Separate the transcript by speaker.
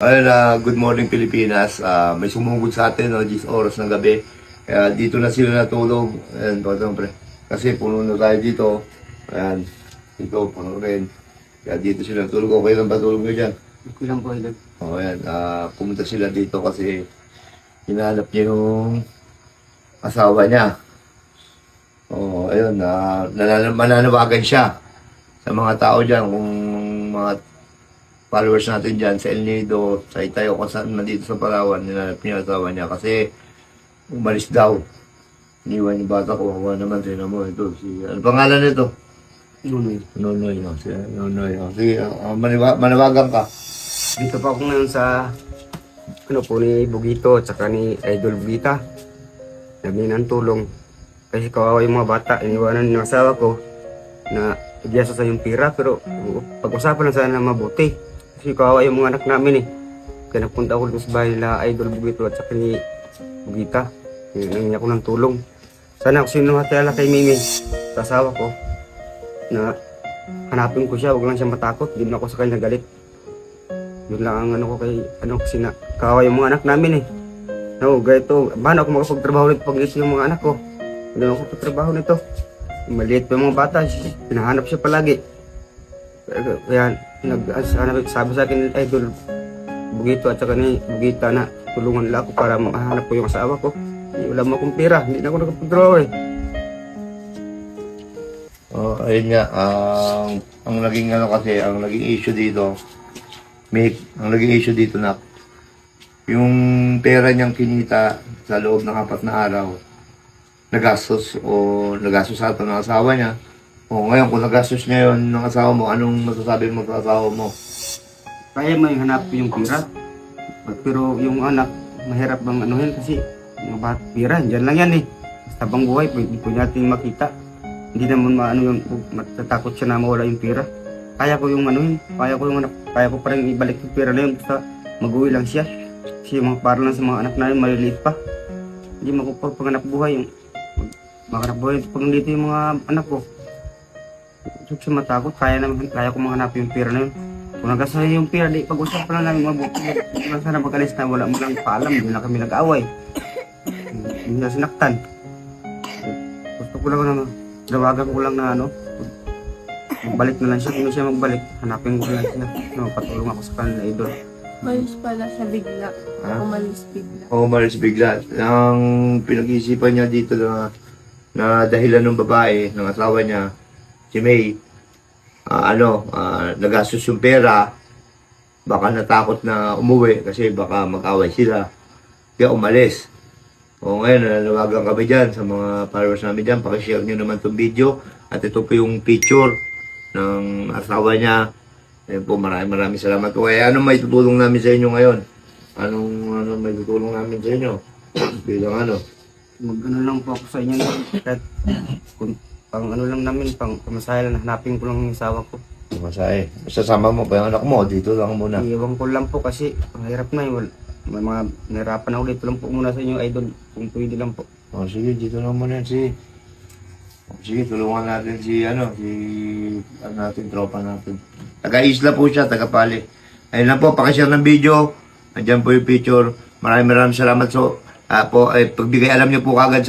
Speaker 1: Ayun good morning Pilipinas. May sumugod sa atin, no, 10 oras ng gabi. Kaya dito na sila natulog. Ayan, siyempre. Kasi puno na tayo dito. Ayan, dito puno rin. Kaya dito sila natulog. Okay lang ba tulog nyo dyan?
Speaker 2: Okay lang po, Idol.
Speaker 1: Ayan, pumunta sila dito kasi hinahanap niya yung asawa niya. Ayun, mananawagan siya sa mga tao dyan, kung mga followers natin dyan sa El Nido, sa Itayo, kung saan nandito sa Palawan, nilalap niya asawa niya kasi umalis daw. Iniwan yung bata ko, hawa naman, sino mo, ito, ano pangalan nito?
Speaker 2: Nunoy.
Speaker 1: Nonoy, no? Si Nonoy, no? Sige, manawagan ka.
Speaker 2: Dito pa ako ngayon sa ni Bugito at saka ni Idol Bugita. Nabili ng tulong. Kasi kawawa yung mga bata. Iniwanan ng asawa ko na igyasa sa yung pira. Pero pag-usapan lang sana mabuti. Kasi kawawa yung mga anak namin eh. Kaya napunta ako dito sa bahay nila Idol Bugito at saka ni Bugita. Nangyay ako ng tulong. Sana kung sino hatala kay Mimi, sa asawa ko, na hanapin ko siya, huwag lang siya matakot. Hindi na ako sa kanya galit. Yun lang ang ano ko kay, kasi na, kawawa yung mga anak namin eh. No, ganito, paano ako makapagtrabaho nito pag ito yung mga anak ko? Hindi ako magtrabaho nito. Maliit pa yung mga bata, pinahanap siya palagi. Kaya, sabi sa akin, Idol Bugito at saka ni Bugita na tulungan nila ako para mahanap ko yung asawa ko. Wala mo akong pera, hindi na ako nakapagtrabaho eh.
Speaker 1: Ayun nga, ang naging kasi, ang naging issue dito, ang naging issue dito na yung pera niyang kinita sa loob ng 4 na araw, nagastos sa ato ng asawa niya. Ngayon, kung nagastos niya yun ng asawa mo, anong masasabi mo sa asawa mo?
Speaker 2: Kaya may hanap yung pera. Pero yung anak, mahirap bang anuhin kasi mga bata pera, dyan lang yan eh. Basta bang buhay, pwede po natin makita. Hindi naman maano yung matatakot siya na mawala yung pera. Kaya ko yung anuhin, kaya ko pa rin ibalik yung pera na yun. Basta mag-uwi lang siya. Kasi yung para lang sa mga anak namin, maliliit pa. Hindi makapagpanganap buhay yung makanap buhay. Pag nandito yung mga anak ko, huwag siya matakot, kaya ko mahanap yung pera na yun. Kung nagkasaya yung pera, di pag-usapan lang namin mabuti. Sana mag-alis na wala mo lang paalam, hindi na kami nag-away. Hindi na sinaktan. Gusto ko lang na, dawagan ko lang na magbalik na lang siya. Kung siya magbalik, hanapin ko lang siya. Patulong ako sa kanila, Idol.
Speaker 3: Umalis pala siya bigla. Umalis bigla.
Speaker 1: Umalis bigla. Ang pinag-iisipan niya dito na dahilan ng babae, ng asawa niya, si May, nagastos yung pera, baka natakot na umuwi kasi baka mag-away sila. Kaya umalis. Ngayon, nanawagan kami dyan sa mga followers namin dyan. Pakishare nyo naman itong video. At ito po yung picture ng asawa niya. Ayun po, maraming salamat po. Anong may tutulong namin sa inyo ngayon? Anong may tutulong namin sa inyo? Bilang
Speaker 2: Mag-ano lang po ako sa inyo. Kahit pang lang namin, pang pamasahe lang, hanapin ko lang yung asawa ko.
Speaker 1: Masahe. Sasama mo pa yung anak mo, dito lang muna.
Speaker 2: Iiwan ko lang po kasi mahirap na yun. May mga nahirapan ako dito lang po muna sa inyo, Idol. Kung pwede lang po.
Speaker 1: Sige, dito lang muna sige, tulungan natin natin, tropa natin. Taga-isla po siya, taga-pali. Ayun lang po, pakishare ng video. Andyan po yung picture. Maraming salamat pagbigay alam niyo po kagad sa